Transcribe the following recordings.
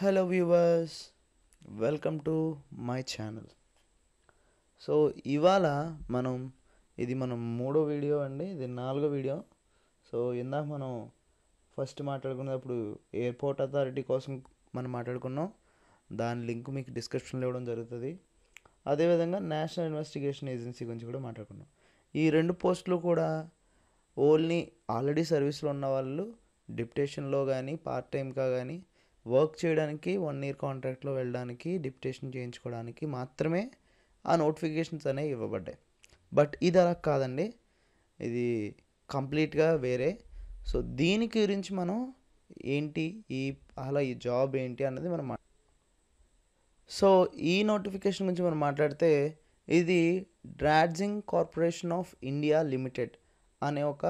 Hello viewers, welcome to my channel. So ఇవాళ మనం ఇది మూడో వీడియో అండి. ఇది నాలుగో వీడియో. సో ఇందాక మనం ఫస్ట్ మాట్లాడుకున్నప్పుడు ఎయిర్పోర్ట్ అథారిటీ కోసం మనం మాట్లాడుకున్నాం. దాని లింక్ మీకు డిస్క్రిప్షన్లో ఇవ్వడం జరుగుతుంది. అదేవిధంగా నేషనల్ ఇన్వెస్టిగేషన్ ఏజెన్సీ గురించి కూడా మాట్లాడుకున్నాం. ఈ రెండు పోస్టులు కూడా ఓన్లీ ఆల్రెడీ సర్వీస్లో ఉన్న వాళ్ళు డిప్యుటేషన్లో కానీ పార్ట్ టైంగా కానీ వర్క్ చేయడానికి 1 year కాంట్రాక్ట్లో వెళ్ళడానికి డిప్యుటేషన్ చేయించుకోవడానికి మాత్రమే ఆ నోటిఫికేషన్స్ అనేవి ఇవ్వబడ్డాయి. బట్ ఇది అలా కాదండి, ఇది కంప్లీట్గా వేరే. సో దీనికి గురించి మనం ఏంటి ఈ జాబ్ ఏంటి అన్నది మనం సో ఈ నోటిఫికేషన్ గురించి మనం మాట్లాడితే ఇది డ్రాడ్జింగ్ కార్పొరేషన్ ఆఫ్ ఇండియా లిమిటెడ్ అనే ఒక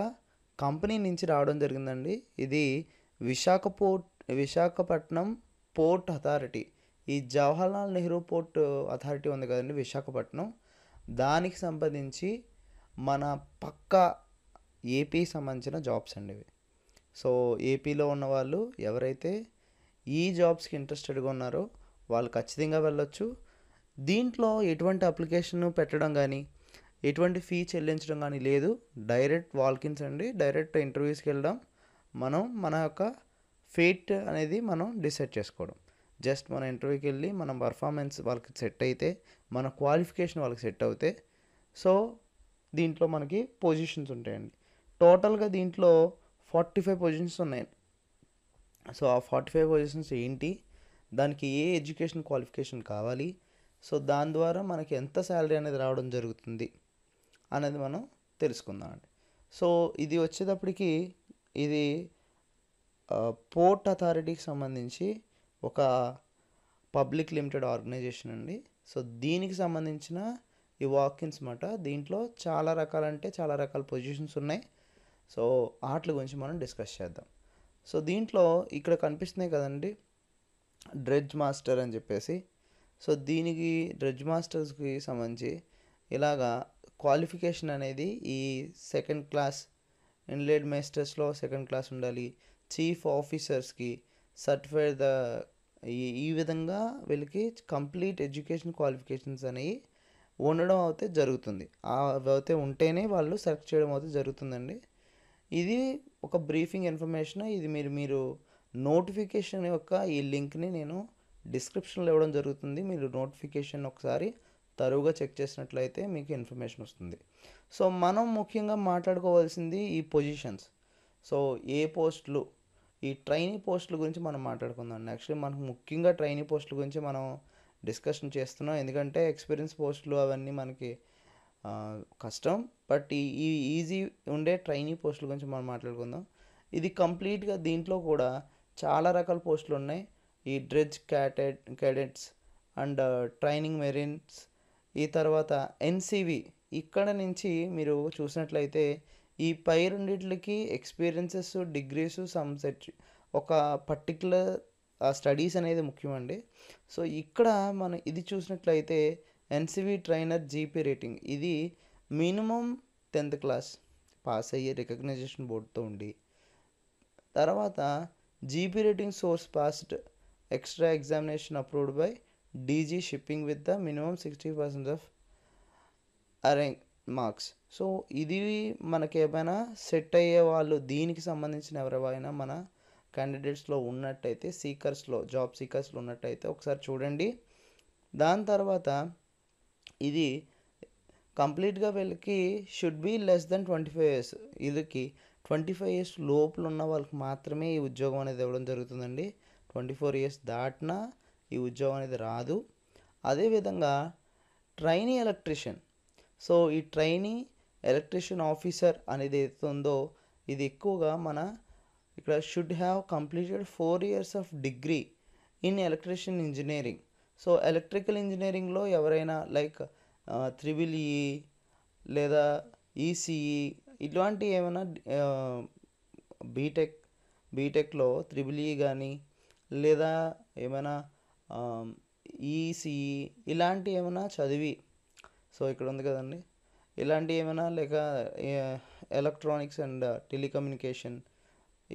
కంపెనీ నుంచి రావడం జరిగిందండి. ఇది విశాఖపట్నం పోర్ట్ అథారిటీ, ఈ జవహర్లాల్ నెహ్రూ పోర్ట్ అథారిటీ ఉంది కదండి విశాఖపట్నం, దానికి సంబంధించి మన పక్క ఏపీ సంబంధించిన జాబ్స్ అండి ఇవి. సో ఏపీలో ఉన్న వాళ్ళు ఎవరైతే ఈ జాబ్స్కి ఇంట్రెస్టెడ్గా ఉన్నారో వాళ్ళు ఖచ్చితంగా వెళ్ళొచ్చు. దీంట్లో ఎటువంటి అప్లికేషన్ పెట్టడం కానీ ఎటువంటి ఫీ చెల్లించడం కానీ లేదు. డైరెక్ట్ వాల్కిన్స్ అండి, డైరెక్ట్ ఇంటర్వ్యూస్కి వెళ్ళడం, మనం మన యొక్క ఫేట్ అనేది మనం డిసైడ్ చేసుకోవడం. జస్ట్ మన ఇంటర్వ్యూకి వెళ్ళి మన పర్ఫార్మెన్స్ వాళ్ళకి సెట్ అయితే, మన క్వాలిఫికేషన్ వాళ్ళకి సెట్ అవుతే, సో దీంట్లో మనకి పొజిషన్స్ ఉంటాయండి. టోటల్గా దీంట్లో 45 పొజిషన్స్ ఉన్నాయండి. సో ఆ 45 పొజిషన్స్ ఏంటి, దానికి ఏ ఎడ్యుకేషన్ క్వాలిఫికేషన్ కావాలి, సో దాని ద్వారా మనకి ఎంత శాలరీ అనేది రావడం జరుగుతుంది అనేది మనం తెలుసుకుందాం అండి. సో ఇది వచ్చేటప్పటికి ఇది పోర్ట్ అథారిటీకి సంబంధించి ఒక పబ్లిక్ లిమిటెడ్ ఆర్గనైజేషన్ అండి. సో దీనికి సంబంధించిన ఈ వాకిన్స్ మాట. దీంట్లో చాలా రకాల పొజిషన్స్ ఉన్నాయి. సో వాటి గురించి మనం డిస్కస్ చేద్దాం. సో దీంట్లో ఇక్కడ కనిపిస్తున్నాయి కదండి, డ్రెడ్జ్ మాస్టర్ అని చెప్పేసి. సో దీనికి డ్రెడ్జ్ మాస్టర్స్కి సంబంధించి ఇలాగా క్వాలిఫికేషన్ అనేది ఈ సెకండ్ క్లాస్ ఇన్లెడ్ మాస్టర్స్లో సెకండ్ క్లాస్ ఉండాలి. చీఫ్ ఆఫీసర్స్కి సర్టిఫైడ్ ఈ విధంగా వీళ్ళకి కంప్లీట్ ఎడ్యుకేషన్ క్వాలిఫికేషన్స్ అనేవి ఉండడం అయితే జరుగుతుంది. అవి అయితే ఉంటేనే వాళ్ళు సెలెక్ట్ చేయడం అయితే జరుగుతుందండి. ఇది ఒక బ్రీఫింగ్ ఇన్ఫర్మేషన్. ఇది మీరు నోటిఫికేషన్ యొక్క ఈ లింక్ని నేను డిస్క్రిప్షన్లో ఇవ్వడం జరుగుతుంది. మీరు నోటిఫికేషన్ ఒకసారి తరువుగా చెక్ చేసినట్లయితే మీకు ఇన్ఫర్మేషన్ వస్తుంది. సో మనం ముఖ్యంగా మాట్లాడుకోవాల్సింది ఈ పొజిషన్స్. సో ఏ పోస్టులు, ఈ ట్రైనీ పోస్టుల గురించి మనం మాట్లాడుకుందాం. యాక్చువల్లీ మనకు ముఖ్యంగా ట్రైనీ పోస్టుల గురించి మనం డిస్కషన్ చేస్తున్నాం, ఎందుకంటే ఎక్స్పీరియన్స్ పోస్టులు అవన్నీ మనకి కష్టం. బట్ ఈ ఈజీ ఉండే ట్రైనీ పోస్టుల గురించి మనం మాట్లాడుకుందాం. ఇది కంప్లీట్గా దీంట్లో కూడా చాలా రకాల పోస్టులు ఉన్నాయి. ఈ డ్రెడ్జ్ క్యాడెట్స్ అండ్ ట్రైనింగ్ మెరీన్స్, ఈ తర్వాత ఎన్సివి. ఇక్కడ నుంచి మీరు చూసినట్లయితే ఈ పై రెండిట్లకి ఎక్స్పీరియన్సెస్, డిగ్రీస్, సమ్సెట్, ఒక పర్టికులర్ స్టడీస్ అనేది ముఖ్యమండి. సో ఇక్కడ మనం ఇది చూసినట్లయితే ఎన్సివి ట్రైనర్ జీపీ రేటింగ్, ఇది మినిమం 10th క్లాస్ పాస్ అయ్యే రికగ్నైజేషన్ బోర్డుతో ఉండి, తర్వాత GP rating source passed extra examination approved by DG shipping with the minimum 60% of arrange marks. So ఇది మనకి ఏమైనా సెట్ అయ్యే వాళ్ళు, దీనికి సంబంధించిన ఎవరైనా మన క్యాండిడేట్స్లో ఉన్నట్టయితే, జాబ్ సీకర్స్లో ఉన్నట్టయితే ఒకసారి చూడండి. దాని తర్వాత ఇది కంప్లీట్గా వీళ్ళకి should be less than 25 years. వీళ్ళకి 25 years లోపల ఉన్న వాళ్ళకి మాత్రమే ఈ ఉద్యోగం అనేది ఇవ్వడం జరుగుతుందండి. 24 years దాటినా ఈ ఉద్యోగం అనేది రాదు. అదేవిధంగా ట్రైనీ ఎలక్ట్రీషియన్. సో ఈ ట్రైనీ ఎలక్ట్రీషియన్ ఆఫీసర్ అనేది ఏదైతే ఉందో, ఇది ఎక్కువగా మన ఇక్కడ should have completed 4 years of degree in electrician engineering. So electrical ఇంజనీరింగ్లో ఎవరైనా లైక్ EEE లేదా ఈసీఈ ఇలాంటి ఏమైనా బీటెక్లో EEE కానీ లేదా ఏమైనా ఈసీఈ ఇలాంటి ఏమైనా చదివి, సో ఇక్కడ ఉంది కదండి, ఇలాంటి ఏమైనా లేక ఎలక్ట్రానిక్స్ అండ్ టెలికమ్యూనికేషన్,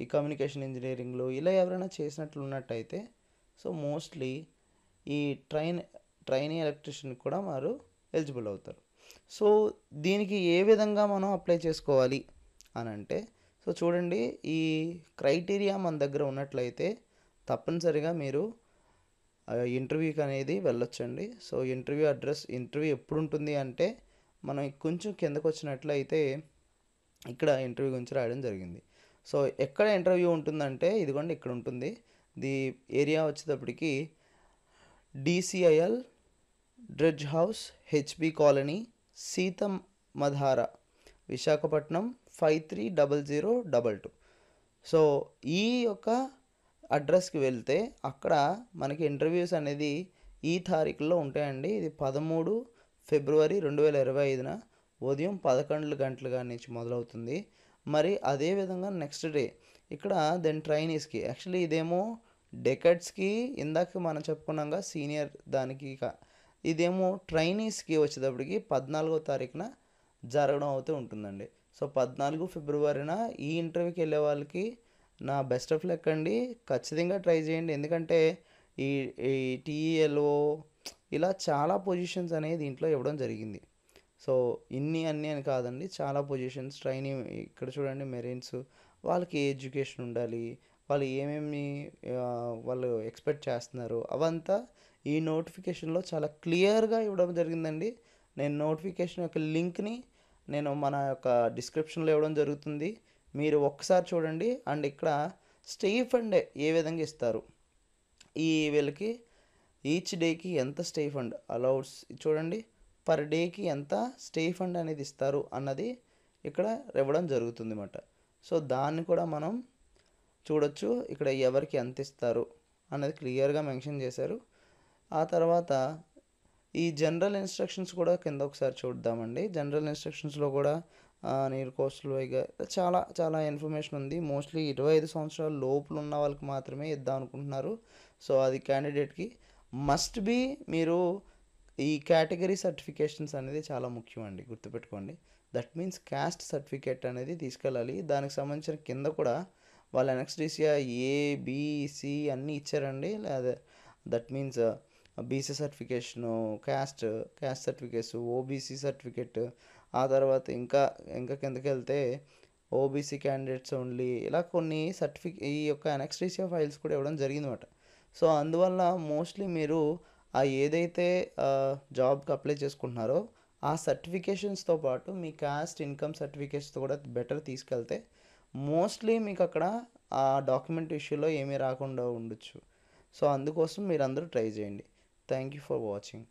ఈ కమ్యూనికేషన్ ఇంజనీరింగ్లో ఇలా ఎవరైనా చేసినట్లు ఉన్నట్టయితే సో మోస్ట్లీ ఈ ట్రైనీ ఎలక్ట్రీషియన్ కూడా వారు ఎలిజిబుల్ అవుతారు. సో దీనికి ఏ విధంగా మనం అప్లై చేసుకోవాలి అని అంటే, సో చూడండి, ఈ క్రైటీరియా మన దగ్గర ఉన్నట్లయితే తప్పనిసరిగా మీరు ఇంటర్వ్యూకి అనేది వెళ్ళొచ్చండి. సో ఇంటర్వ్యూ ఎప్పుడు ఉంటుంది అంటే, మనం కొంచెం కిందకు వచ్చినట్లయితే ఇక్కడ ఇంటర్వ్యూ గురించి రాయడం జరిగింది. సో ఎక్కడ ఇంటర్వ్యూ ఉంటుందంటే, ఇదిగోండి ఇక్కడ ఉంటుంది. ది ఏరియా వచ్చేటప్పటికి DCIL, dredge house, HB colony, Seethammadhara, Visakhapatnam 530022. So ఈ యొక్క అడ్రస్కి వెళ్తే అక్కడ మనకి ఇంటర్వ్యూస్ అనేది ఈ తారీఖుల్లో ఉంటాయండి. ఇది 13 ఫిబ్రవరి 2025న ఉదయం 11 గంటల నుంచి మొదలవుతుంది. మరి అదేవిధంగా నెక్స్ట్ డే ఇక్కడ దెన్ ట్రైనీస్కి, యాక్చువల్లీ ఇదేమో డెకడ్స్కి ఇందాక మనం చెప్పుకున్నాగా సీనియర్ దానికి, ఇదేమో ట్రైనీస్కి వచ్చేటప్పటికి 14వ తారీఖున జరగడం అవుతూ ఉంటుందండి. సో 14 ఫిబ్రవరిన ఈ ఇంటర్వ్యూకి వెళ్ళే వాళ్ళకి నా బెస్ట్ ఆఫ్ లక్ అండి. ఖచ్చితంగా ట్రై చేయండి. ఎందుకంటే ఈ ఈ TELO ఇలా చాలా పొజిషన్స్ అనేది దీంట్లో ఇవ్వడం జరిగింది. సో అన్నీ అని కాదండి, చాలా పొజిషన్స్ ట్రైనింగ్. ఇక్కడ చూడండి, మెరైన్స్ వాళ్ళకి ఎడ్యుకేషన్ ఉండాలి, వాళ్ళు ఏమేమి వాళ్ళు ఎక్స్పెక్ట్ చేస్తున్నారు అవంతా ఈ నోటిఫికేషన్లో చాలా క్లియర్గా ఇవ్వడం జరిగిందండి. నేను నోటిఫికేషన్ యొక్క లింక్ని నేను మన యొక్క డిస్క్రిప్షన్లో ఇవ్వడం జరుగుతుంది. మీరు ఒక్కసారి చూడండి. అండ్ ఇక్కడ స్టైఫండ్ ఏ విధంగా ఇస్తారు, ఈ వీళ్ళకి ఈచ్ డేకి ఎంత స్టైఫండ్ అలౌడ్స్ చూడండి, పర్ డేకి ఎంత స్టైఫండ్ అనేది ఇస్తారు అన్నది ఇక్కడ ఇవ్వడం జరుగుతుంది అన్నమాట. సో దాన్ని కూడా మనం చూడొచ్చు. ఇక్కడ ఎవరికి ఎంత ఇస్తారు అన్నది క్లియర్గా మెన్షన్ చేశారు. ఆ తర్వాత ఈ జనరల్ ఇన్స్ట్రక్షన్స్ కూడా కింద ఒకసారి చూద్దామండి. జనరల్ ఇన్స్ట్రక్షన్స్లో కూడా నీరు కోస్టల్ వైగా చాలా చాలా ఇన్ఫర్మేషన్ ఉంది. మోస్ట్లీ 25 సంవత్సరాల లోపల ఉన్న వాళ్ళకి మాత్రమే ఇద్దాం అనుకుంటున్నారు. సో అది క్యాండిడేట్కి మస్ట్ బీ. మీరు ఈ కేటగిరీ సర్టిఫికేషన్స్ అనేది చాలా ముఖ్యం అండి, గుర్తుపెట్టుకోండి. దట్ మీన్స్ క్యాస్ట్ సర్టిఫికేట్ అనేది తీసుకెళ్ళాలి. దానికి సంబంధించిన కింద కూడా వాళ్ళ ఎన్ఎక్స్డిసియా ABC అన్నీ ఇచ్చారండి. లేదా that means BC certification, caste certificates, OBC certificate, ఆ తర్వాత ఇంకా కిందకి వెళ్తే OBC క్యాండిడేట్స్ ఓన్లీ, ఇలా కొన్ని ఈ యొక్క ఎన్ఎక్స్డిసియా ఫైల్స్ కూడా ఇవ్వడం జరిగిందన్నమాట. సో అందువల్ల మోస్ట్లీ మీరు ఏదైతే జాబ్కి అప్లై చేసుకుంటున్నారో ఆ సర్టిఫికేషన్స్తో పాటు మీ క్యాస్ట్ ఇన్కమ్ సర్టిఫికేట్స్తో కూడా బెటర్ తీసుకెళ్తే మోస్ట్లీ మీకు అక్కడ ఆ డాక్యుమెంట్ ఇష్యూలో ఏమీ రాకుండా ఉండొచ్చు. సో అందుకోసం మీరు అందరూ ట్రై చేయండి. Thank you for watching.